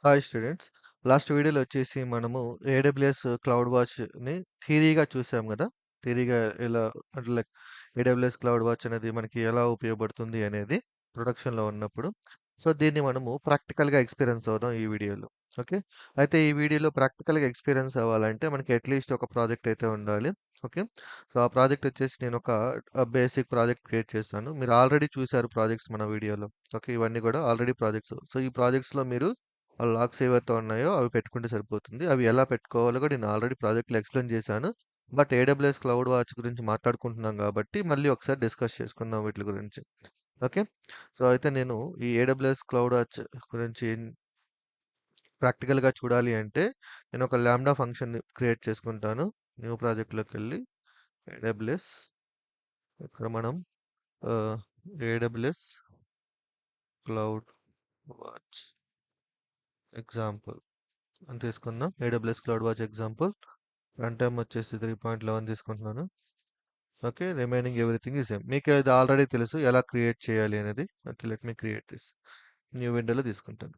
Hi students. Last వీడియోలో వచ్చేసి మనము ఏడబ్ల్యూఎస్ క్లౌడ్ వాచ్‌ని థియరీగా చూసాం గదా! థియరీగా ఎలా అంటే లైక్ ఏడబ్ల్యూఎస్ క్లౌడ్ వాచ్ అనేది మనకి ఎలా ఉపయోగపడుతుంది అనేది ప్రొడక్షన్‌లో ఉన్నప్పుడు. సో, దీన్ని మనము ప్రాక్టికల్‌గా ఎక్స్‌పీరియన్స్ అవుదాం ఈ వీడియోలో. ఓకే. అయితే ఈ వీడియోలో ప్రాక్టికల్‌గా ఎక్స్‌పీరియన్స్ అవ్వాలంటే మనకి అట్‌లీస్ట్ ఒక ప్రాజెక్ట్ అయితే ఉండాలి. ఓకే. సో, ఆ ప్రాజెక్ట్ వచ్చేసి నేను ఒక బేసిక్ ప్రాజెక్ట్ క్రియేట్ చేశాను. మీరు ఆల్రెడీ చూసారు ప్రాజెక్ట్స్ మన వీడియోలో. ఓకే. ఇవన్నీ గూడా ఆల్రెడీ ప్రాజెక్ట్స్. సో, ఈ ప్రాజెక్ట్స్‌లో మీరు ఆ లాక్స్ ఏవైతే ఉన్నాయో అవి పెట్టుకుంటే సరిపోతుంది. అవి ఎలా పెట్టుకోవాలో కూడా నేను ఆల్రెడీ ప్రాజెక్ట్‌లో ఎక్స్‌ప్లెయిన్ చేశాను. బట్ ఏడబ్ల్యూఎస్ క్లౌడ్ వాచ్ గురించి మాట్లాడుకుంటున్నాం కాబట్టి మళ్ళీ ఒకసారి డిస్కస్ చేసుకుందాం వీటి గురించి. ఓకే. సో, అయితే నేను ఈ ఏడబ్ల్యూఎస్ క్లౌడ్ వాచ్ గురించి ప్రాక్టికల్‌గా చూడాలి అంటే నేను ఒక లాంబ్డా ఫంక్షన్‌ని క్రియేట్ చేసుకుంటాను. న్యూ ప్రాజెక్ట్‌లోకెళ్ళి ఏడబ్ల్యూఎస్ ఇక్కడ మనం ఆహ్, ఏడబ్ల్యూఎస్ క్లౌడ్ వాచ్ ఎగ్జాంపుల్ అని తీసుకుందాం. AWS cloud watch example. Run time వచ్చేసి 3.11 తీసుకుంటున్నాను. Okay. Remaining everything is same. మీకు ఇది ఆల్రెడీ తెలుసు ఎలా క్రియేట్ చేయాలి అనేది. Okay. Let me create this. New విండోలో తీసుకుంటాను.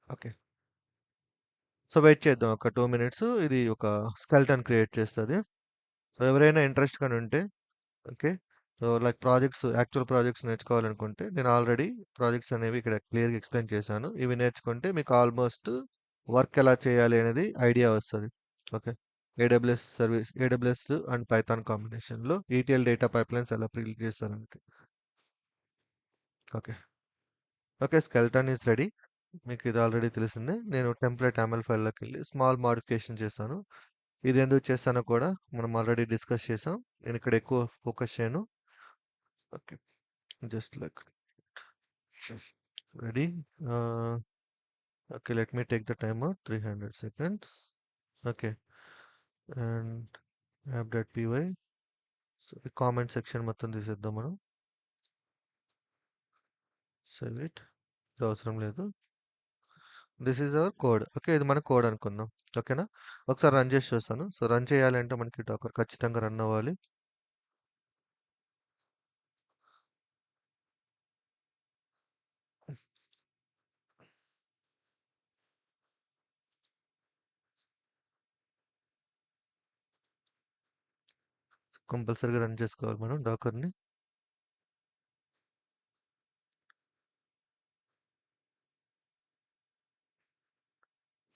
ఓకే. సో, వెయిట్ చేద్దాం ఒక 2 మినిట్స్. ఇది ఒక స్కెల్టన్ క్రియేట్ చేస్తది. సో, ఎవరైనా ఇంట్రెస్ట్ గాని ఉంటే okay. So, like projects actual projects నేర్చుకోవాలనుకుంటే నేను ఆల్రెడీ ప్రాజెక్ట్స్ అనేవి ఇక్కడ క్లియర్‌గా ఎక్స్‌ప్లెయిన్ చేశాను. ఇవి నేర్చుకుంటే మీకు ఆల్‌మోస్ట్ వర్క్ ఎలా చేయాలి అనేది ఐడియా వస్తది. Okay. AWS service AWS and Python కాంబినేషన్‌లో ఈటీఎల్ డేటా పైప్‌లైన్స్ ఎలా బిల్డ్ చేస్తారంటే. Okay. Okay. Skeleton is ready. మీకు ఇది ఆల్రెడీ తెలిసిందే. నేను టెంప్లేట్ యామల్ ఫైల్‌లోకెళ్ళి స్మాల్ మోడిఫికేషన్ చేశాను. ఇది ఎందుకు చేశానో కూడా మనం ఆల్రెడీ డిస్కస్ చేసాం. నేను ఇక్కడ ఎక్కువ ఫోకస్ చేయను. Okay. Just like ready. Okay. Let me take the timer 300 seconds. Okay. And app.py. So, ఈ కామెంట్ సెక్షన్ మొత్తం తీసేద్దాం మనం. Save it. ఇది అవసరం లేదు. This is our code. Okay. ఇది మన కోడ్ అనుకుందాం. ఓకేనా? ఒకసారి రన్ చేసి చూస్తాను. సో, రన్ చేయాలంటే మనకి డాకర్ ఖచ్చితంగా రన్ అవ్వాలి. కంపల్సరీగా రన్ చేసుకోవాలి మనం డాకర్‌ని.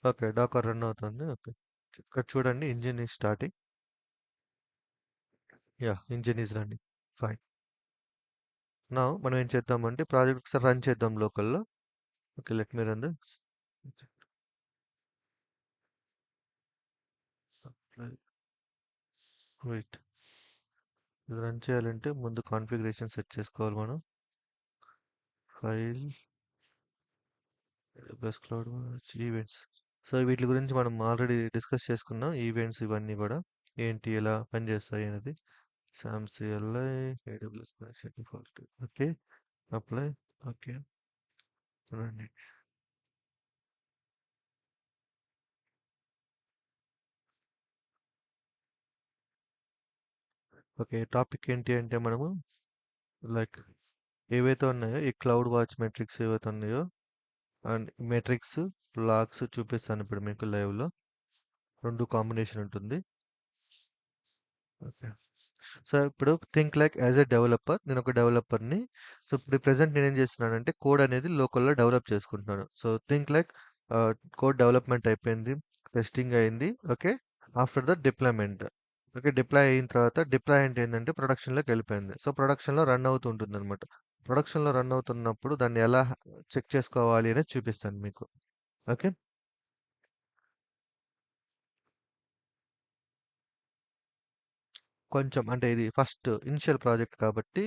ఓకే. డాకర్ రన్ అవుతుంది. ఓకే. ఇక్కడ చూడండి engine is starting. Yeah! Engine is running. Fine. Now మనం ఏం చేద్దామంటే ప్రాజెక్ట్ ఒకసారి రన్ చేద్దాం లోకల్‌లో. Okay. Let me run this. Wait. ఇది రన్ చేయాలంటే ముందు కాన్ఫిగరేషన్ సెట్ చేసుకోవాలి మనం. File AWS cloud watch events. So, వీటి గురించి మనం ఆల్రెడీ డిస్కస్ చేసుకున్నాం. ఈవెంట్స్ ఇవన్నీ కూడా ఏంటి ఎలా పనిచేస్తాయి అనేది. SAMCLI AWS connection default. Okay. Apply. Okay. రండి. ఓకే. టాపిక్ ఏంటి అంటే మనము లైక్ ఏవైతే ఉన్నాయో ఈ క్లౌడ్ వాచ్ మెట్రిక్స్ ఏవైతే ఉన్నాయో అండ్ మెట్రిక్స్ లాగ్స్ చూపిస్తాను ఇప్పుడు మీకు లైవ్‌లో. 2 కాంబినేషన్ ఉంటుంది. ఓకే. సో, ఇప్పుడు think like as a developer. నేనొక డెవలపర్‌ని. సో, ఇప్పుడు ప్రెజెంట్ నేనేం చేస్తున్నానంటే కోడ్ అనేది లోకల్‌లో డెవలప్ చేసుకుంటున్నాను. సో, థింక్ లైక్ ఆహ్, కోడ్ డెవలప్‌మెంట్ అయిపోయింది. టెస్టింగ్ అయింది. Okay. After the deployment. Okay. Deploy అయిన తర్వాత డిప్లాయ్ అంటే ఏందంటే ప్రొడక్షన్‌లోకి వెళ్ళిపోయింది. సో, ప్రొడక్షన్‌లో రన్ అవుతూ ఉంటుందన్నమాట. ప్రొడక్షన్‌లో రన్ అవుతున్నప్పుడు దాన్ని ఎలా చెక్ చేసుకోవాలి అనేది చూపిస్తాను మీకు. ఓకే. కొంచెం అంటే ఇది ఫస్ట్ ఇనిషియల్ ప్రాజెక్ట్ కాబట్టి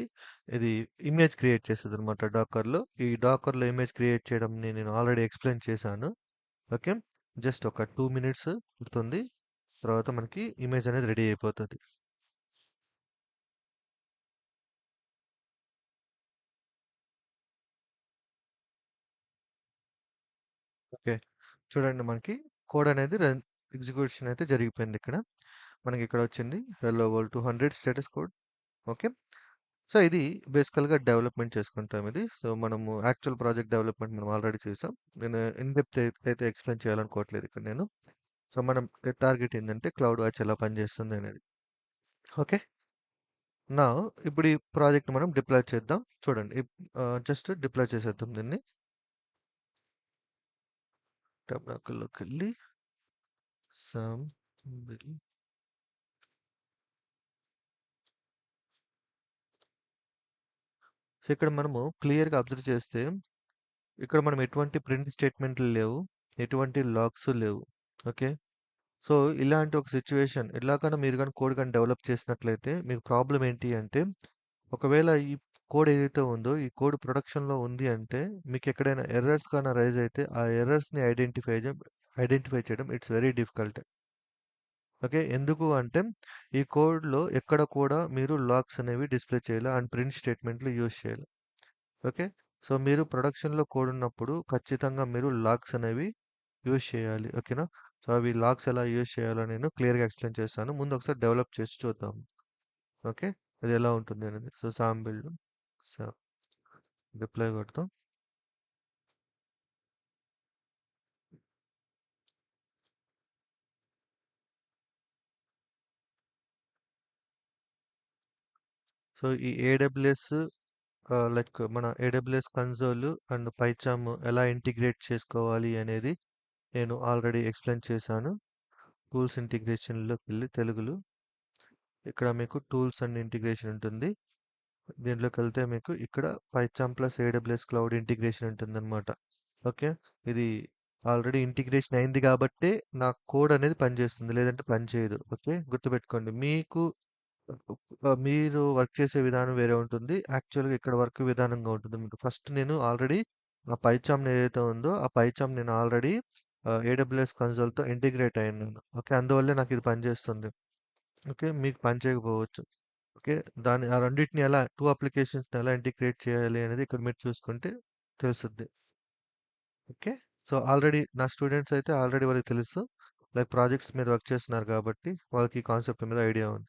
ఇది ఇమేజ్ క్రియేట్ చేస్తదనమాట డాకర్‌లో. ఈ డాకర్‌లో ఇమేజ్ క్రియేట్ చేయడంని నేను ఆల్రెడీ ఎక్స్‌ప్లెయిన్ చేశాను. ఓకే. జస్ట్ ఒక 2 మినిట్స్ పడుతుంది. తర్వాత మనకి ఇమేజ్ అనేది రెడీ అయిపోతది. ఓకే. చూడండి మనకి కోడ్ అనేది ఎగ్జిక్యూషన్ అయితే జరిగిపోయింది ఇక్కడ. మనకి ఇక్కడ వచ్చింది hello world 200 status code. Okay. So, ఇది బేసికల్‌గా డెవలప్‌మెంట్ చేసుకుంటాం ఇది. సో, మనము యాక్చువల్ ప్రాజెక్ట్ డెవలప్‌మెంట్ మనం ఆల్రెడీ చూసాం. నేను ఇన్ డెప్త్ అయితే ఎక్స్‌ప్లెయిన్ చేయాలనుకోవట్లేదు ఇక్కడ నేను. సో, మనం టార్గెట్ ఏందంటే క్లౌడ్ వాచ్ ఎలా పనిచేస్తుంది అనేది. ఓకే. నౌ ఇప్పుడు ఈ ప్రాజెక్ట్ మనం డిప్లాయ్ చేద్దాం. చూడండి జస్ట్ డిప్లాయ్ చేసేద్దాం దీన్ని. టెర్మినల్‌లోకెళ్ళి సమ్ బిల్ సో, ఇక్కడ మనము క్లియర్‌గా అబ్జర్వ్ చేస్తే ఇక్కడ మనం ఎటువంటి ప్రింట్ స్టేట్మెంట్లు లేవు. ఎటువంటి లాగ్స్ లేవు. ఓకే. సో, ఇలాంటి ఒక సిట్యుయేషన్ ఇలాగన మీరు గాని కోడ్ గాని డెవలప్ చేసినట్లయితే మీకు ప్రాబ్లమ్ ఏంటి అంటే, ఒకవేళ ఈ కోడ్ ఏదైతే ఉందో, ఈ కోడ్ ప్రొడక్షన్‌లో ఉంది అంటే, మీకెక్కడైనా ఎర్రర్స్ గాని రైజ్ అయితే, ఆ ఎర్రర్స్‌ని ఐడెంటిఫై చేయడం ఇట్స్ వెరీ డిఫికల్ట్. ఓకే. ఎందుకు అంటే, ఈ కోడ్‌లో ఎక్కడ కూడా మీరు లాగ్స్ అనేవి డిస్‌ప్లే చేయాలి అండ్ ప్రింట్ స్టేట్మెంట్‌లు యూజ్ చేయాలి. ఓకే. సో, మీరు ప్రొడక్షన్‌లో కోడ్ ఉన్నప్పుడు ఖచ్చితంగా మీరు లాగ్స్ అనేవి యూజ్ చేయాలి. ఓకేనా? సో, అవి లాగ్స్ ఎలా యూజ్ చేయాలో నేను క్లియర్‌గా ఎక్స్‌ప్లెయిన్ చేస్తాను. ముందు ఒకసారి డెవలప్ చేసి చూద్దాం. ఓకే. అది ఎలా ఉంటుంది అనేది. సో, సామ్ బిల్డ్ సా డిప్లాయ్ కొడతాం. సో, ఈ ఏడబ్ల్యూఎస్ లైక్ మన ఏడబ్ల్యూఎస్ కన్సోల్ అండ్ పైచామ్ ఎలా ఇంటిగ్రేట్ చేసుకోవాలి అనేది నేను ఆల్రెడీ ఎక్స్‌ప్లెయిన్ చేశాను. టూల్స్ ఇంటిగ్రేషన్‌లోకెళ్ళి తెలుగులో ఇక్కడ మీకు టూల్స్ అండ్ ఇంటిగ్రేషన్ ఉంటుంది. దీంట్లోకెళ్తే మీకు ఇక్కడ పైచామ్ ప్లస్ ఏడబ్ల్యూఎస్ క్లౌడ్ ఇంటిగ్రేషన్ ఉంటుందన్నమాట. ఓకే. ఇది ఆల్రెడీ ఇంటిగ్రేషన్ అయింది గాబట్టే నా కోడ్ అనేది పనిచేస్తుంది. లేదంటే పనిచేయదు. ఓకే. గుర్తుపెట్టుకోండి. మీకు మీరు వర్క్ చేసే విధానం వేరే ఉంటుంది. యాక్చువల్‌గా ఇక్కడ వర్క్ విధానంగా ఉంటుంది. మీకు ఫస్ట్ నేను ఆల్రెడీ ఆ పైచామ్ ఏదైతే ఉందో, ఆ పైచామ్ నేను ఆల్రెడీ ఏడబ్ల్యూఎస్ కన్సోల్‌తో ఇంటిగ్రేట్ అయ్యున్నాను. ఓకే. అందువల్లే నాకు ఇది పనిచేస్తుంది. ఓకే. మీకు పని చేయకపోవచ్చు. ఓకే. ఆ రెండిటిని ఎలా 2 అప్లికేషన్స్‌ని ఎలా ఇంటిగ్రేట్ చేయాలి అనేది ఇక్కడ మీరు చూసుకుంటే తెలుసుద్ది. ఓకే. సో, ఆల్రెడీ నా స్టూడెంట్స్ అయితే ఆల్రెడీ వాళ్ళకి తెలుసు. లైక్ ప్రాజెక్ట్స్ మీద వర్క్ చేస్తున్నారు కాబట్టి వాళ్ళకి ఈ కాన్సెప్ట్ మీద ఐడియా ఉంది.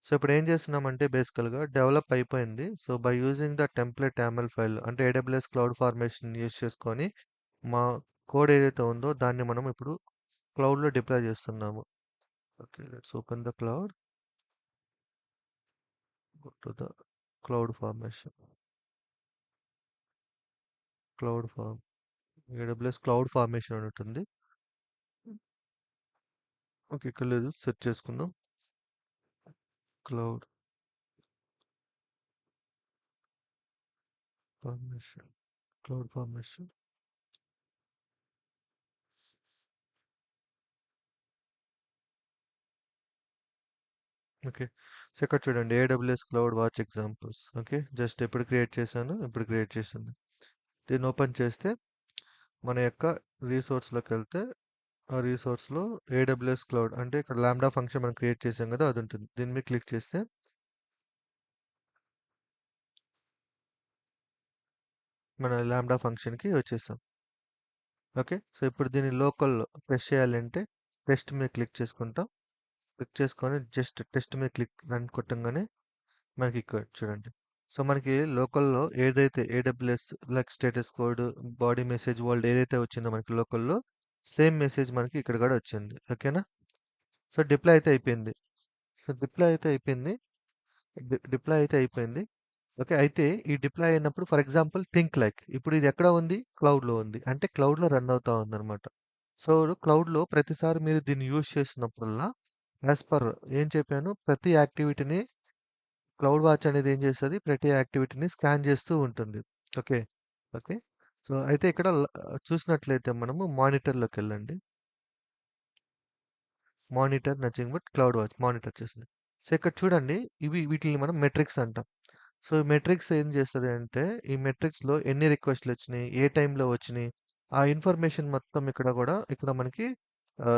సో, ఇప్పుడు ఏం చేస్తున్నామంటే బేసికల్‌గా డెవలప్ అయిపోయింది. So, by using the template YAML file అంటే ఏడబ్ల్యూఎస్ క్లౌడ్ ఫార్మేషన్ యూజ్ చేసుకొని మా కోడ్ ఏదైతే ఉందో దాన్ని మనం ఇప్పుడు క్లౌడ్‌లో డిప్లాయ్ చేస్తున్నాము. Okay. Let's open the cloud. Go to the cloud formation. Cloud form AWS cloud formation అని ఉంటుంది. ఓకే. ఇక్కడ లేదు. సెర్చ్ చేసుకుందాం. Cloud formation. Cloud formation. Okay. So, ఇక్కడ చూడండి AWS cloud watch examples. Okay. Just ఎప్పుడు క్రియేట్ చేశాను, ఇప్పుడు క్రియేట్ చేశాను. దీన్ని ఓపెన్ చేస్తే మన యొక్క రిసోర్స్‌లోకెళ్తే ఆ రిసోర్స్‌లో ఏడబ్ల్యూఎస్ క్లౌడ్ అంటే ఇక్కడ లాంబ్డా ఫంక్షన్ మనం క్రియేట్ చేసాం కదా! అది ఉంటుంది. దీని మీద క్లిక్ చేస్తే మన లాంబ్డా ఫంక్షన్‌కి వచ్చేసాం. ఓకే. సో, ఇప్పుడు దీన్ని లోకల్‌లో టెస్ట్ చేయాలంటే టెస్ట్ మీద క్లిక్ చేసుకుంటాం. క్లిక్ చేసుకొని జస్ట్ టెస్ట్ మీద క్లిక్ అని కొట్టంగానే మనకి ఇక్కడ చూడండి. సో, మనకి లోకల్‌లో ఏదైతే AWS like status code, body message world ఏదైతే వచ్చిందో మనకి లోకల్‌లో సేమ్ మెసేజ్ మనకి ఇక్కడ కూడా వచ్చింది. ఓకేనా? సో, డిప్లాయ్ అయితే అయిపోయింది. సో, డిప్లాయ్ అయితే అయిపోయింది. డిప్లాయ్ అయితే అయిపోయింది. ఓకే. అయితే ఈ డిప్లాయ్ అయినప్పుడు ఫర్ ఎగ్జాంపుల్ థింక్ లైక్ ఇప్పుడు ఇది ఎక్కడ ఉంది? క్లౌడ్‌లో ఉంది. అంటే క్లౌడ్‌లో రన్ అవుతా ఉందన్నమాట. సో, క్లౌడ్‌లో ప్రతిసారి మీరు దీన్ని యూజ్ చేసినప్పుడల్లా యాస్ పర్ ఏం చెప్పాను ప్రతి యాక్టివిటీని క్లౌడ్ వాచ్ అనేది ఏం చేస్తది? ప్రతి యాక్టివిటీని స్కాన్ చేస్తూ ఉంటుంది. ఓకే. ఓకే. సో, అయితే ఇక్కడ చూసినట్లయితే మనము మానిటర్‌లోకెళ్ళండి. Monitor nothing but cloud watch monitor చేస్తుంది. సో, ఇక్కడ చూడండి వీటిల్ని మనం మెట్రిక్స్ అంటాం. సో, మెట్రిక్స్ ఏం చేస్తది అంటే, ఈ మెట్రిక్స్‌లో ఎన్ని రిక్వెస్ట్‌లొచ్చినియి, ఏ టైంలో వచ్చినియి, ఆ ఇన్ఫర్మేషన్ మొత్తం ఇక్కడ గూడా ఇక్కడ మనకి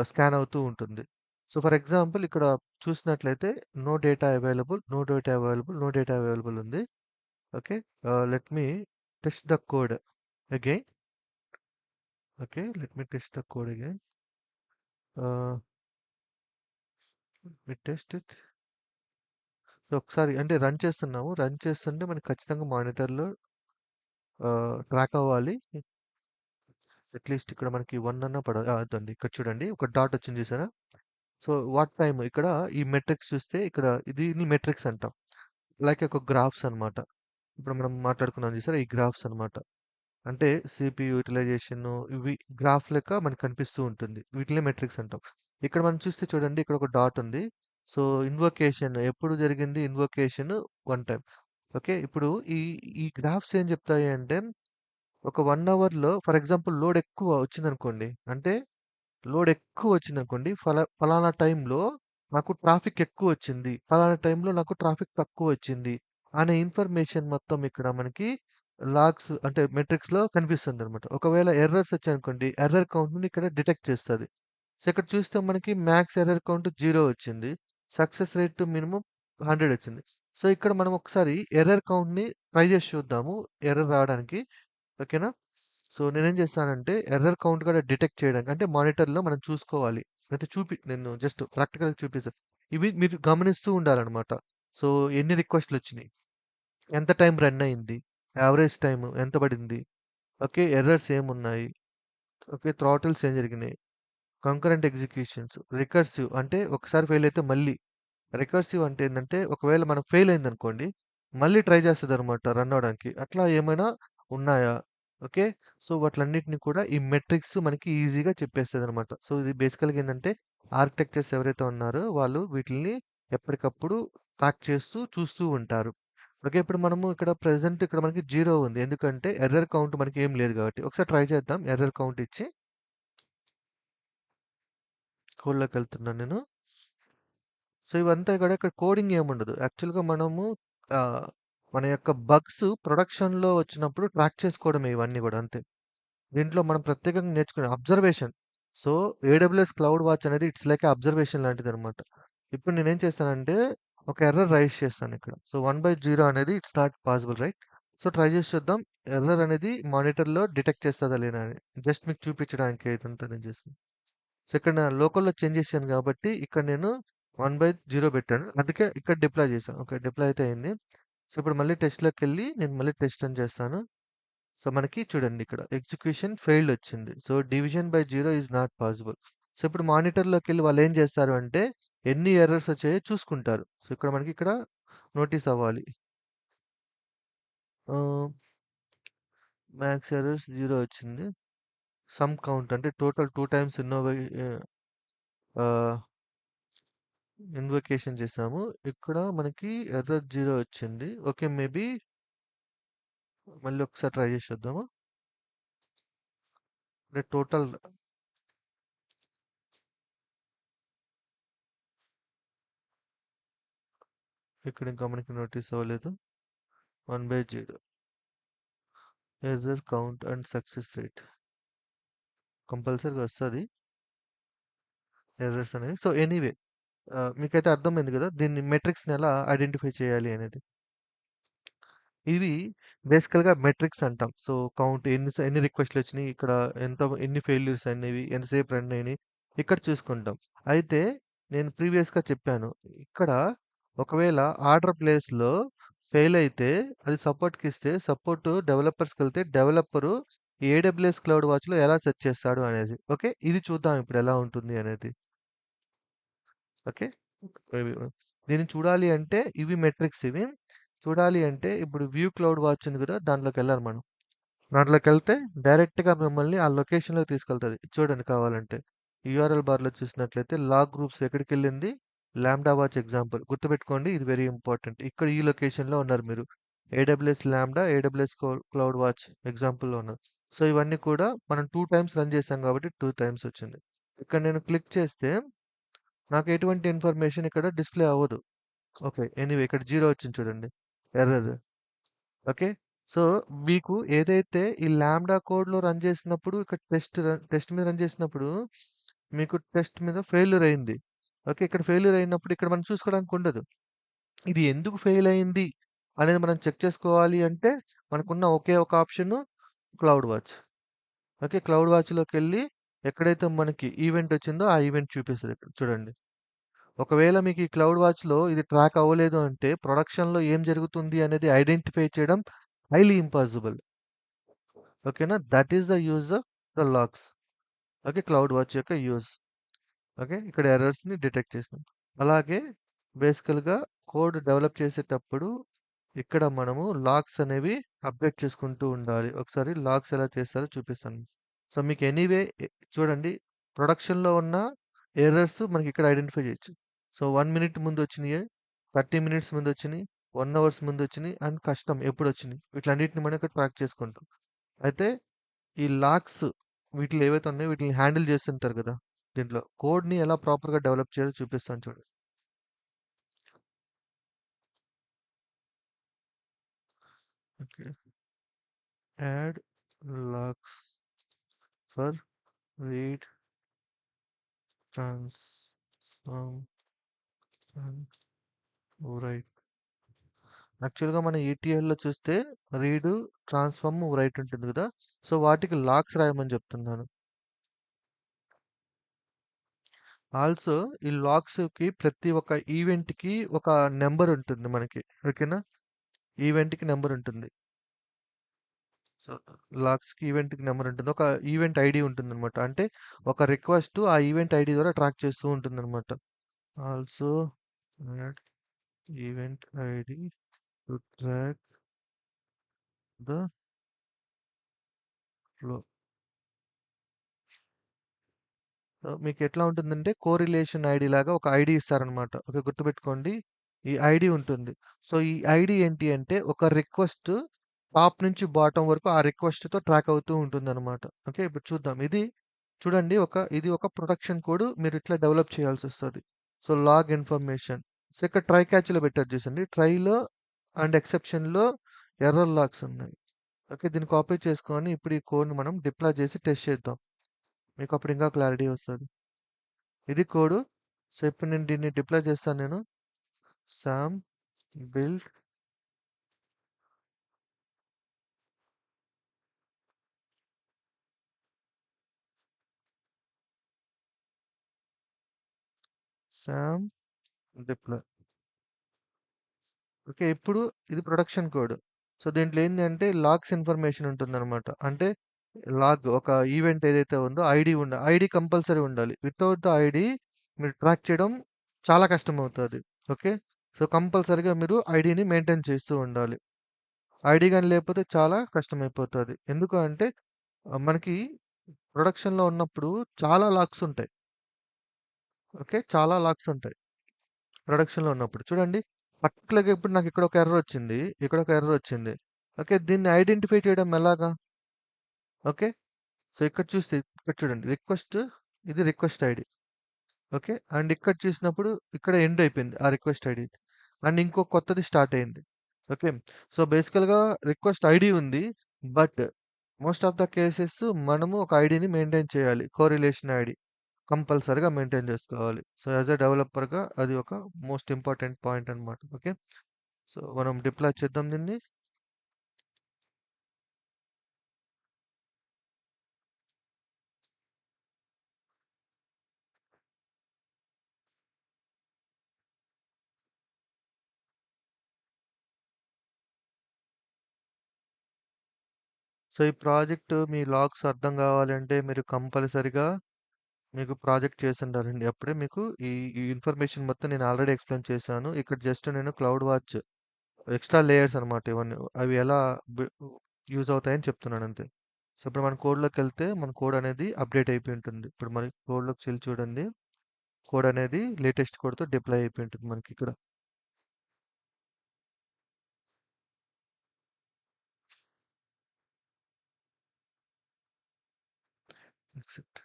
స్కాన్ అవుతూ ఉంటుంది. సో, ఫర్ ఎగ్జాంపుల్ ఇక్కడ చూసినట్లయితే no data available, no data available, no data available ఉంది. Okay. Let me test the code again. Okay. Let me test the code again. Ah, we test it. ఒకసారి అంటే run చేస్తున్నాము. Run చేస్తుంటే మనకి ఖచ్చితంగా మానిటర్‌లో track అవ్వాలి. అట్‌లీస్ట్ ఇక్కడ మనకి 1 అన్నా అదండి. ఇక్కడ చూడండి ఒక డాట్ వచ్చింది చూసారా? సో, వాట్ టైమ్ ఇక్కడ ఈ మెట్రిక్స్ చూస్తే ఇక్కడ దీన్ని మెట్రిక్స్ అంటాం. లైక్ ఒక గ్రాఫ్స్ అన్నమాట. ఇప్పుడు మనం మాట్లాడుకున్నాం చూసారా? ఈ గ్రాఫ్స్ అన్నమాట. అంటే సీపీయూ యుటిలైజేషన్ ఇవి గ్రాఫ్ లెక్క మనకు కనిపిస్తూ ఉంటుంది. వీటినే మెట్రిక్స్ అంటాం. ఇక్కడ మనం చూస్తే చూడండి ఇక్కడ ఒక డాట్ ఉంది. సో, ఇన్వొకేషన్ ఎప్పుడు జరిగింది? Invocation 1 time. ఓకే. ఇప్పుడు ఈ ఈ గ్రాఫ్స్ ఏం చెప్తాయి అంటే ఒక 1 అవర్‌లో ఫర్ ఎగ్జాంపుల్ లోడ్ ఎక్కువ వచ్చిందనుకోండి. అంటే లోడ్ ఎక్కువ వచ్చిందనుకోండి. ఫలానా టైంలో నాకు ట్రాఫిక్ ఎక్కువొచ్చింది. ఫలానా టైంలో నాకు ట్రాఫిక్ తక్కువొచ్చింది. అనే ఇన్ఫర్మేషన్ మొత్తం ఇక్కడ మనకి లాగ్స్ అంటే మెట్రిక్స్‌లో కనిపిస్తుందనమాట. ఒకవేళ ఎర్రర్స్ వచ్చాయనుకోండి, ఎర్రర్ కౌంట్‌ని ఇక్కడ డిటెక్ట్ చేస్తది. సో, ఇక్కడ చూస్తే మనకి మ్యాక్స్ ఎర్రర్ కౌంట్ 0 వచ్చింది. సక్సెస్ రేట్ మినిమమ్ 100 వచ్చింది. సో, ఇక్కడ మనం ఒకసారి ఎర్రర్ కౌంట్‌ని ట్రై చేసి చూద్దాము. ఎర్రర్ రావడానికి. ఓకేనా? సో, నేనేం చేస్తానంటే ఎర్రర్ కౌంట్ కూడా డిటెక్ట్ చేయడానికి అంటే మానిటర్‌లో మనం చూసుకోవాలి. అయితే నేను జస్ట్ ప్రాక్టికల్‌గా చూపిస్తాను. ఇవి మీరు గమనిస్తూ ఉండాలనమాట. సో, ఎన్ని రిక్వెస్ట్‌లొచ్చినియి? ఎంత టైం రన్ అయింది? యావరేజ్ టైమ్ ఎంత పడింది? ఓకే. ఎర్రర్స్ ఏమున్నాయి? ఓకే. థ్రాటిల్స్ ఏం జరిగినాయి? కంకరెంట్ ఎగ్జిక్యూషన్స్, రికర్సివ్ అంటే ఒకసారి ఫెయిల్ అయితే మళ్ళీ రికర్సివ్ అంటే ఏందంటే ఒకవేళ మనం ఫెయిల్ అయిందనుకోండి, మళ్ళీ ట్రై చేస్తదనమాట రన్ అవ్వడానికి. అట్లా ఏమైనా ఉన్నాయా? ఓకే. సో, వాటిలన్నిటిని కూడా ఈ మెట్రిక్స్ మనకి ఈజీగా చెప్పేస్తదనమాట. సో, ఇది బేసికల్‌గా ఏందంటే ఆర్కిటెక్చర్స్ ఎవరైతే ఉన్నారో వాళ్ళు వీటిల్ని ఎప్పటికప్పుడు ట్రాక్ చేస్తూ చూస్తూ ఉంటారు. ఓకే. ఇప్పుడు మనము ఇక్కడ ప్రెజెంట్ ఇక్కడ మనకి 0 ఉంది. ఎందుకంటే ఎర్రర్ కౌంట్ మనకి ఏం లేదు కాబట్టి. ఒకసారి ట్రై చేద్దాం ఎర్రర్ కౌంట్ ఇచ్చి. కోడ్‌లోకెళ్తున్నాను నేను. సో, ఇవంతా కూడా ఇక్కడ కోడింగ్ ఏముండదు. యాక్చువల్‌గా మనము ఆహ్, మన యొక్క బగ్స్ ప్రొడక్షన్‌లో వచ్చినప్పుడు ట్రాక్ చేసుకోవడమే ఇవన్నీ గూడా అంతే. దీంట్లో మనం ప్రత్యేకంగా నేర్చుకునే observation. So, AWS cloud watch అనేది ఇట్స్ లైక్ ఎ అబ్జర్వేషన్ లాంటిదనమాట. ఇప్పుడు నేనేం చేస్తానంటే, ఒక ఎర్రర్ రైజ్ చేస్తానిక్కడ. సో, 1/0 అనేది it's not possible right? So, try చేసి చూద్దాం. ఎర్రర్ అనేది మానిటర్‌లో డిటెక్ట్ చేస్తదా లేదా అని. జస్ట్ మీకు చూపించడానికే ఇదంతా నేను చేసింది. సో, ఇక్కడ నా లోకల్‌లో చేంజ్ చేశాను గాబట్టి, ఇక్కడ నేను 1/0 పెట్టాను. అందుకే ఇక్కడ డిప్లాయ్ చేశాను. ఓకే. డిప్లాయ్ అయితే అయింది. సో, ఇప్పుడు మళ్ళీ టెస్ట్‌లోకెళ్ళి నేను మళ్ళీ టెస్ట్ రన్ చేస్తాను. సో, మనకి చూడండి ఇక్కడ ఎగ్జిక్యూషన్ ఫెయిల్డ్ వచ్చింది. So, division by 0 is not possible. So, ఇప్పుడు మానిటర్‌లోకెళ్ళి వాళ్ళేం చేస్తారు అంటే, ఎన్ని ఎర్రర్స్ వచ్చాయో చూసుకుంటారు. సో, ఇక్కడ మనకి ఇక్కడ నోటీస్ అవ్వాలి. ఆహ్, మ్యాక్స్ ఎర్రర్స్ 0 వచ్చింది. సమ్ కౌంట్ అంటే టోటల్ 2 టైమ్స్ ఆహ్ ఇన్వొకేషన్ చేసాము. ఇక్కడ మనకి ఎర్రర్ 0 వచ్చింది. ఓకే. మేబీ మళ్ళీ ఒకసారి ట్రై చేసి చూద్దాము. అంటే టోటల్ ఇక్కడ ఇంకా మనకి నోటీస్ అవ్వలేదు. 1/0 error count and success rate కంపల్సరీగా వస్తది. ఎర్రర్స్ అనేవి. సో, ఎనీవే మీకైతే అర్థమైంది కదా! దీన్ని మెట్రిక్స్‌ని ఎలా ఐడెంటిఫై చేయాలి అనేది. ఇవి బేసికల్‌గా మెట్రిక్స్ అంటాం. సో, కౌంట్ ఎన్ని రిక్వెస్ట్‌లొచ్చినియి, ఇక్కడ ఎన్ని ఫెయిల్యూర్స్ అయినవి, ఎంతసేపు రన్ అయినియి, ఇక్కడ చూసుకుంటాం. అయితే నేను ప్రీవియస్‌గా చెప్పాను. ఇక్కడ ఒకవేళ ఆర్డర్ ప్లేస్‌లో ఫెయిల్ అయితే అది సపోర్ట్‌కిస్తే సపోర్ట్ డెవలపర్స్‌కెళ్తే డెవలపరు ఏడబ్ల్యూఎస్ క్లౌడ్ వాచ్‌లో ఎలా సెర్చ్ చేస్తాడు అనేది. ఓకే. ఇది చూద్దాం ఇప్పుడు ఎలా ఉంటుంది అనేది. ఓకే. ఇవి దీన్ని చూడాలి అంటే ఇవి మెట్రిక్స్ ఇవి. చూడాలి అంటే ఇప్పుడు వ్యూ క్లౌడ్ వాచ్ ఉంది కదా! దాంట్లోకెళ్ళాలి మనం. దాంట్లోకెళ్తే డైరెక్ట్‌గా మిమ్మల్ని ఆ లొకేషన్‌లోకి తీసుకెళ్తది. చూడండి కావాలంటే. యూఆర్ఎల్ బార్‌లో చూసినట్లయితే లాగ్ గ్రూప్స్ ఎక్కడికెళ్ళింది? Lambda watch example. గుర్తుపెట్టుకోండి ఇది వెరీ ఇంపార్టెంట్. ఇక్కడ ఈ లొకేషన్‌లో ఉన్నారు మీరు. AWS lambda, AWS cloud watch ఎగ్జాంపుల్‌లో ఉన్నారు. సో, ఇవన్నీ కూడా మనం 2 టైమ్స్ రన్ చేసాం కాబట్టి 2 టైమ్స్ వచ్చింది. ఇక్కడ నేను క్లిక్ చేస్తే నాకు ఎటువంటి ఇన్ఫర్మేషన్ ఇక్కడ డిస్‌ప్లే అవ్వదు. ఓకే. ఎనీవే ఇక్కడ 0 వచ్చింది చూడండి. ఎర్రర్. ఓకే. సో, మీకు ఏదైతే ఈ లాంబ్డా కోడ్‌లో రన్ చేసినప్పుడు ఇక్కడ టెస్ట్ మీద రన్ చేసినప్పుడు మీకు టెస్ట్ మీద ఫెయిల్యూర్ అయింది. ఓకే. ఇక్కడ ఫెయిల్యూర్ అయినప్పుడు ఇక్కడ మనం చూసుకోవడానికి ఉండదు. ఇది ఎందుకు ఫెయిల్ అయింది అనేది మనం చెక్ చేసుకోవాలి అంటే మనకున్న ఒకే ఒక option cloud watch. Okay. Cloud వాచ్‌లోకెళ్ళి ఎక్కడైతే మనకి ఈవెంట్ వచ్చిందో ఆ ఈవెంట్ చూపిస్తది ఇక్కడ చూడండి. ఒకవేళ మీకు ఈ క్లౌడ్ వాచ్‌లో ఇది ట్రాక్ అవ్వలేదు అంటే ప్రొడక్షన్‌లో ఏం జరుగుతుంది అనేది ఐడెంటిఫై చేయడం హైలీ ఇంపాసిబుల్. ఓకేనా? That is the use of the logs. Okay. Cloud watch యొక్క యూజ్. ఓకే. ఇక్కడ ఎర్రర్స్‌ని డిటెక్ట్ చేసాం. అలాగే బేసికల్‌గా కోడ్ డెవలప్ చేసేటప్పుడు ఇక్కడ మనము లాగ్స్ అనేవి అప్డేట్ చేసుకుంటూ ఉండాలి. ఒకసారి లాగ్స్ ఎలా చేస్తారో చూపిస్తాను. సో, మీకు ఎనీవే చూడండి, ప్రొడక్షన్‌లో ఉన్న ఎర్రర్స్ మనకి ఇక్కడ ఐడెంటిఫై చేయొచ్చు. సో, 1 మినిట్ ముందొచ్చినియి, 30 మినిట్స్ ముందొచ్చినియి, 1 అవర్స్ ముందొచ్చినియి అండ్ కస్టమ్ ఎప్పుడొచ్చినియి. వీటిలన్నిటిని మనం ఇక్కడ ట్రాక్ చేసుకుంటాం. అయితే ఈ లాగ్స్ వీటిలో ఏవైతే ఉన్నాయో వీటిని హ్యాండిల్ చేస్తుంటారు కదా! దీంట్లో కోడ్‌ని ఎలా ప్రాపర్‌గా డెవలప్ చేయాలో చూపిస్తాను చూడండి. Okay. Add logs for read, transform and write. యాక్చువల్‌గా మన ఈటీఎల్‌లో చూస్తే రీడ్, ట్రాన్స్‌ఫార్మ్, రైట్ ఉంటుంది కదా! సో, వాటికి లాగ్స్ రాయమని చెప్తున్నాను. ఆల్సో ఈ లాగ్స్‌కి ప్రతి ఒక్క ఈవెంట్‌కి ఒక నంబర్ ఉంటుంది మనకి. ఓకేనా? ఈవెంట్‌కి నంబర్ ఉంటుంది. సో, లాగ్స్‌కి, ఈవెంట్‌కి నంబర్ ఉంటుంది. ఒక ఈవెంట్ ఐడీ ఉంటుందన్నమాట. అంటే ఒక రిక్వెస్ట్ ఆ ఈవెంట్ ఐడీ ద్వారా ట్రాక్ చేస్తూ ఉంటుందన్నమాట. Also add event ID to track the flow. మీకెట్లా ఉంటుందంటే కోరిలేషన్ ఐడీ లాగా ఒక ఐడీ ఇస్తారనమాట. ఓకే. గుర్తుపెట్టుకోండి. ఈ ఐడీ ఉంటుంది. సో, ఈ ఐడీ ఏంటి అంటే ఒక రిక్వెస్ట్ టాప్ నుంచి బాటమ్ వరకు ఆ రిక్వెస్ట్‌తో ట్రాక్ అవుతూ ఉంటుందనమాట. ఓకే. ఇప్పుడు చూద్దాం. చూడండి, ఇది ఒక ప్రొటెక్షన్ కోడ్ మీరు ఇట్లా డెవలప్ చేయాల్సొస్తది. So, log information. సో, ఇక్కడ ట్రై క్యాచ్‌లో పెట్టారు చూసండి. ట్రైలో అండ్ ఎక్సెప్షన్‌లో ఎర్రర్ లాగ్స్ ఉన్నాయి. ఓకే. దీన్ని కాపీ చేసుకొని ఇప్పుడు ఈ కోడ్‌ని మనం డిప్లాయ్ చేసి టెస్ట్ చేద్దాం. మీకు అప్పుడు ఇంకా క్లారిటీ వస్తది. ఇది కోడ్. సో, ఇప్పుడు నేను దీన్ని డిప్లాయ్ చేస్తాను నేను. SAM build SAM deploy. Okay. ఇప్పుడు ఇది ప్రొడక్షన్ కోడ్. సో, దీంట్లో ఏందంటే లాగ్స్ ఇన్ఫర్మేషన్ ఉంటుందనమాట. అంటే లాగ్ ఒక ఈవెంట్ ఏదైతే ఉందో ఐడీ కంపల్సరీ ఉండాలి. వితౌట్ ద ఐడీ మీరు ట్రాక్ చేయడం చాలా కష్టమవుతది. ఓకే. సో, కంపల్సరీగా మీరు ఐడీని మెయింటైన్ చేస్తూ ఉండాలి. ఐడీ గాని లేకపోతే చాలా కష్టమైపోతది. ఎందుకు అంటే మనకి ప్రొడక్షన్‌లో ఉన్నప్పుడు చాలా లాగ్స్ ఉంటాయి. ఓకే. చాలా లాగ్స్ ఉంటాయి ప్రొడక్షన్‌లో ఉన్నప్పుడు. చూడండి, పర్టిక్యులర్‌గా ఇప్పుడు నాకు ఇక్కడ ఒక ఎర్రర్ వచ్చింది. ఇక్కడ ఒక ఎర్రర్ వచ్చింది. ఓకే. దీన్ని ఐడెంటిఫై చేయడం ఎలాగా? ఓకే. సో, ఇక్కడ చూడండి, ఇది రిక్వెస్ట్ ఐడీ. ఓకే. అండ్ ఇక్కడ చూసినప్పుడు ఇక్కడ ఎండ్ అయిపోయింది ఆ రిక్వెస్ట్ ఐడీ. అండ్ ఇంకో కొత్తది స్టార్ట్ అయింది. ఓకే. సో, బేసికల్‌గా రిక్వెస్ట్ ఐడీ ఉంది. But most of the cases మనము ఒక ఐడీని మెయింటైన్ చేయాలి. కోరిలేషన్ ఐడీ కంపల్సరీగా మెయింటైన్ చేసుకోవాలి. సో, యాస్ ఎ డెవలపర్‌గా అది ఒక మోస్ట్ ఇంపార్టెంట్ పాయింట్ అన్నమాట. ఓకే. సో, మనం డిప్లాయ్ చేద్దాం దీన్ని. సో, ఈ ప్రాజెక్ట్ మీ లాగ్స్ అర్థం కావాలంటే మీరు కంపల్సరీగా మీకు ప్రాజెక్ట్ చేసుండాలండి. అప్పుడే మీకు ఈ ఇన్ఫర్మేషన్ మొత్తం నేను ఆల్రెడీ ఎక్స్‌ప్లెయిన్ చేశాను. ఇక్కడ జస్ట్ నేను క్లౌడ్ వాచ్ ఎక్స్‌ట్రా లేయర్స్ అన్నమాట ఇవన్నీ. అవి ఎలా బి యూజ్ అవుతాయని చెప్తున్నానంతే. సో, ఇప్పుడు మన కోడ్‌లోకెళ్తే మన కోడ్ అనేది అప్‌డేట్ అయిపోయి ఉంటుంది. ఇప్పుడు మరి కోడ్‌లోకెళ్ళి చూడండి. కోడ్ అనేది లేటెస్ట్ కోడ్‌తో డిప్లాయ్ అయిపోయి ఉంటుంది మనకిక్కడ. ఎక్సెప్ట్.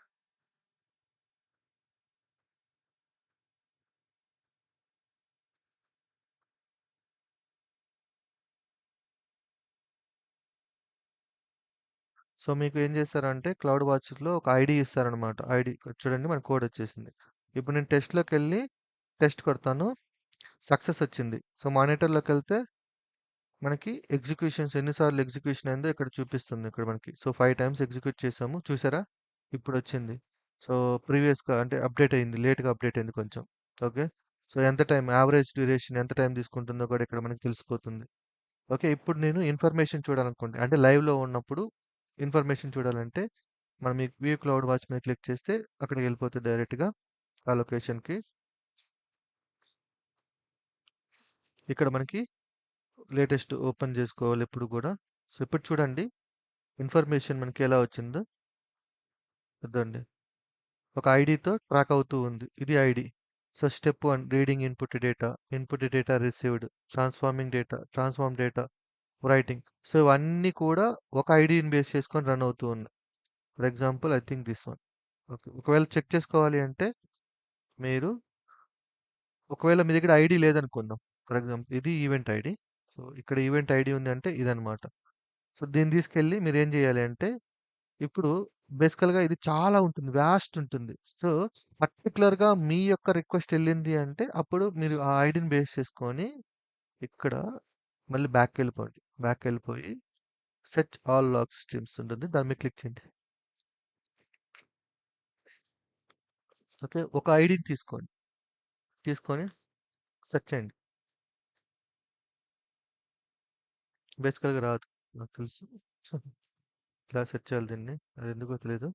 సో, మీకు ఏం చేస్తారంటే క్లౌడ్ వాచ్‌లో ఒక ఐడీ ఇస్తారనమాట. ఇక్కడ చూడండి మన కోడ్ వచ్చేసింది. ఇప్పుడు నేను టెస్ట్‌లోకెళ్ళి టెస్ట్ కొడతాను. సక్సెస్ వచ్చింది. సో, మానిటర్‌లోకెళ్తే మనకి ఎన్ని సార్లు ఎగ్జిక్యూషన్ అయిందో ఇక్కడ చూపిస్తుంది ఇక్కడ మనకి. సో, 5 టైమ్స్ ఎగ్జిక్యూట్ చేసాము. చూసారా? ఇప్పుడొచ్చింది. సో, ప్రీవియస్‌గా అంటే అప్‌డేట్ అయింది. లేట్‌గా అప్‌డేట్ అయింది కొంచెం. ఓకే. సో, ఎంత టైం యావరేజ్ డ్యూరేషన్ ఎంత టైం తీసుకుంటుందో కూడా ఇక్కడ మనకు తెలిసిపోతుంది. ఓకే. ఇప్పుడు నేను ఇన్ఫర్మేషన్ చూడాలనుకోండి. అంటే లైవ్‌లో ఉన్నప్పుడు ఇన్ఫర్మేషన్ చూడాలంటే మనం ఈ వ్యూ క్లౌడ్ వాచ్ మీద క్లిక్ చేస్తే అక్కడికెళ్ళిపోతది డైరెక్ట్‌గా ఆ లొకేషన్‌కి. ఇక్కడ మనకి లేటెస్ట్ ఓపెన్ చేసుకోవాలి ఎప్పుడు కూడా. సో, ఇప్పుడు చూడండి ఇన్ఫర్మేషన్ మనకి ఎలా వచ్చిందో. ఇదండి. ఒక ఐడీతో ట్రాక్ అవుతూ ఉంది. ఇది ID. So, step 1 reading input data received, transform data, writing. So, ఇవన్నీ కూడా ఒక ఐడీని బేస్ చేసుకొని రన్ అవుతూ ఉన్నాయి. For example I think this one. Okay. ఒకవేళ చెక్ చేసుకోవాలి అంటే మీరు ఒకవేళ మీ దగ్గర ఐడీ లేదనుకుందాం. ఫర్ ఎగ్జాంపుల్ ఇది ఈవెంట్ ఐడీ. సో, ఇక్కడ ఈవెంట్ ఐడీ ఉంది అంటే ఇదనమాట. సో, దీన్ని తీసుకెళ్ళి మీరేం చేయాలి అంటే ఇప్పుడు బేసికల్‌గా ఇది చాలా ఉంటుంది. వాస్ట్ ఉంటుంది. సో, పర్టిక్యులర్‌గా మీ యొక్క రిక్వెస్ట్ ఎళ్ళింది అంటే అప్పుడు మీరు ఆ ఐడీని బేస్ చేసుకొని ఇక్కడ మళ్ళీ బ్యాక్‌కెళ్ళిపోండి. బ్యాక్‌కెళ్ళిపోయి సెర్చ్ ఆల్ లాగ్ స్ట్రీమ్స్ ఉంటుంది. దాని మీద క్లిక్ చేయండి. ఓకే. ఒక ఐడీని తీసుకోండి. తీసుకొని సెర్చ్ చేయండి. బేసికల్‌గా రాదు. నాకు తెలుసు. ఇలా సెర్చ్ చేయాలి దీన్ని. అది ఎందుకో తెలీదు.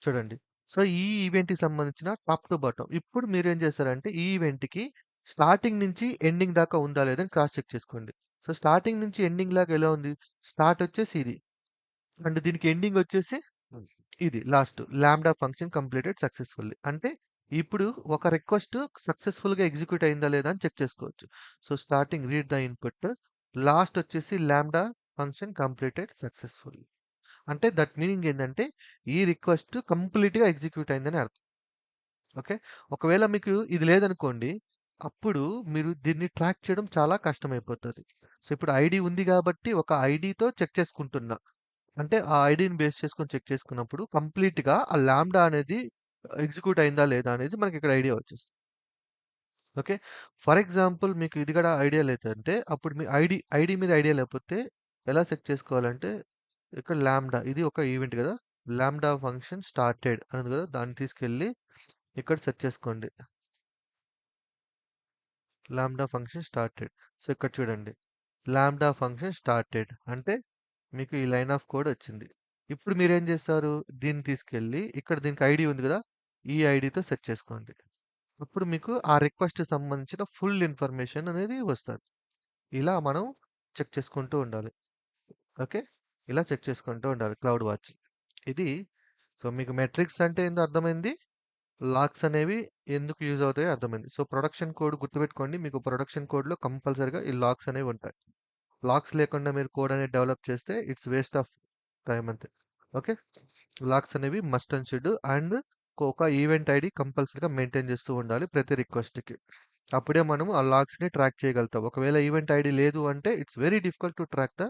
చూడండి. సో, ఈ ఈవెంట్‌కి సంబంధించిన టాప్ టు బాటమ్. ఇప్పుడు మీరేం చేస్తారంటే, ఈ ఈవెంట్‌కి స్టార్టింగ్ నుంచి ఎండింగ్ దాకా ఉందా లేదా అని క్రాస్ చెక్ చేసుకోండి. సో, స్టార్టింగ్ నుంచి ఎండింగ్ లాగా ఎలా ఉంది? స్టార్ట్ వచ్చేసి ఇది. అండ్ దీనికి ఎండింగ్ వచ్చేసి ఇది last. Lambda function completed successfully. అంటే ఇప్పుడు ఒక రిక్వెస్ట్ సక్సెస్‌ఫుల్‌గా ఎగ్జిక్యూట్ అయిందా లేదా అని చెక్ చేసుకోవచ్చు. So, starting read the input. Last వచ్చేసి లాంబ్డా ఫంక్షన్ కంప్లీటెడ్ సక్సెస్‌ఫుల్లీ. అంటే దట్ మీనింగ్ ఏందంటే, ఈ రిక్వెస్ట్ కంప్లీట్‌గా ఎగ్జిక్యూట్ అయిందని అర్థం. ఓకే. ఒకవేళ మీకు ఇది లేదనుకోండి, అప్పుడు మీరు దీన్ని ట్రాక్ చేయడం చాలా కష్టమైపోతది. సో, ఇప్పుడు ఐడీ ఉంది గాబట్టి, ఒక ఐడీతో చెక్ చేసుకుంటున్నా. అంటే ఆ ఐడీని బేస్ చేసుకొని చెక్ చేసుకున్నప్పుడు కంప్లీట్‌గా ఆ లాంబ్డా అనేది ఎగ్జిక్యూట్ అయిందా లేదా అనేది మనకిక్కడ ఐడియా వచ్చేస్తది. ఓకే. ఫర్ ఎగ్జాంపుల్ మీకు ఇది గూడా ఐడియా లేదంటే, అప్పుడు మీ ఐడీ మీద ఐడియా లేకపోతే ఎలా చెక్ చేసుకోవాలంటే, ఇక్కడ లాంబ్డా ఇది ఒక ఈవెంట్ గదా! లాంబ్డా ఫంక్షన్ స్టార్టెడ్ అని ఉంది గదా! దాన్ని తీసుకెళ్ళి ఇక్కడ సెట్ చేసుకోండి. Lambda function started. సో, ఇక్కడ చూడండి. లాంబ్డా ఫంక్షన్ స్టార్టెడ్ అంటే మీకు ఈ లైన్ ఆఫ్ కోడ్ వచ్చింది. ఇప్పుడు మీరేం చేస్తారు? దీన్ని తీసుకెళ్ళి ఇక్కడ దీనికి ఐడీ ఉంది గదా! ఈ ఐడీతో సెట్ చేసుకోండి. అప్పుడు మీకు ఆ రిక్వెస్ట్‌కి సంబంధించిన ఫుల్ ఇన్ఫర్మేషన్ అనేది వస్తది. ఇలా మనం చెక్ చేసుకుంటూ ఉండాలి. ఓకే. ఇలా చెక్ చేసుకుంటూ ఉండాలి క్లౌడ్ వాచ్. ఇది సో, మీకు మెట్రిక్స్ అంటే ఏందో అర్థమైంది. లాగ్స్ అనేవి ఎందుకు యూజ్ అవుతాయో అర్థమైంది. సో, ప్రొడక్షన్ కోడ్ గుర్తుపెట్టుకోండి. మీకు ప్రొడక్షన్ కోడ్‌లో కంపల్సరీగా ఈ లాగ్స్ అనేవి ఉంటాయి. లాగ్స్ లేకుండా మీరు కోడ్ అనేది డెవలప్ చేస్తే ఇట్స్ వేస్ట్ ఆఫ్ టైమ్ అంతే. ఓకే. లాగ్స్ అనేవి మస్ట్ అండ్ షుడ్ అండ్ ఒక ఈవెంట్ ఐడి కంపల్సరీగా మెయింటైన్ చేస్తూ ఉండాలి ప్రతి రిక్వెస్ట్‌కి. అప్పుడే మనం ఆ లాగ్స్‌ని ట్రాక్ చేయగలుగుతాం. ఒకవేళ ఈవెంట్ ఐడి లేదు అంటే it's very difficult to track the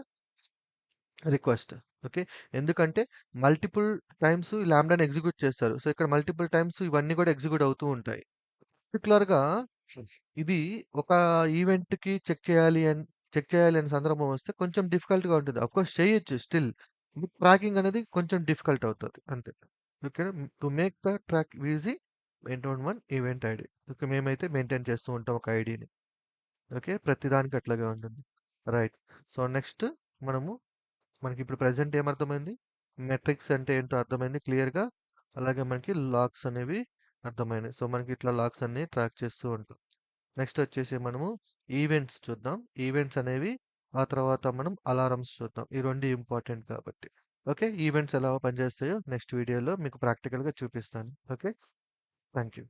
request. Okay. ఎందుకంటే మల్టిపుల్ టైమ్స్ ఈ లాంబ్డాని ఎగ్జిక్యూట్ చేస్తారు. సో, ఇక్కడ మల్టిపుల్ టైమ్స్ ఇవన్నీ కూడా ఎగ్జిక్యూట్ అవుతూ ఉంటాయి. పర్టిక్యులర్‌గా ఇది ఒక ఈవెంట్‌కి చెక్ చేయాలి అనే సందర్భం వస్తే కొంచెం డిఫికల్ట్‌గా ఉంటుంది. ఆఫ్‌కోర్స్ చేయొచ్చు స్టిల్. ట్రాకింగ్ అనేది కొంచెం డిఫికల్ట్ అవుతది అంతే. ఓకేనా. To make the track easy maintain one event ID. Okay. మేమైతే మెయింటైన్ చేస్తూ ఉంటాం ఒక ఐడీని. ఓకే. ప్రతిదానికి అట్లాగే ఉంటుంది. రైట్. సో, నెక్స్ట్ మనము మనకిప్పుడు ప్రెజెంట్ ఏమర్థమైంది? మెట్రిక్స్ అంటే ఏంటో అర్థమైంది క్లియర్‌గా. అలాగే మనకి లాగ్స్ అనేవి అర్థమైనాయి. సో, మనకి ఇట్లా లాగ్స్ అన్నీ ట్రాక్ చేస్తూ ఉంటాం. నెక్స్ట్ వచ్చేసి మనము ఈవెంట్స్ చూద్దాం. ఈవెంట్స్ అనేవి ఆ తర్వాత మనం అలారమ్స్ చూద్దాం. ఈ 2 ఇంపార్టెంట్ కాబట్టి. ఓకే. ఈవెంట్స్ ఎలా పనిచేస్తాయో నెక్స్ట్ వీడియోలో మీకు ప్రాక్టికల్‌గా చూపిస్తాను. ఓకే. Thank you.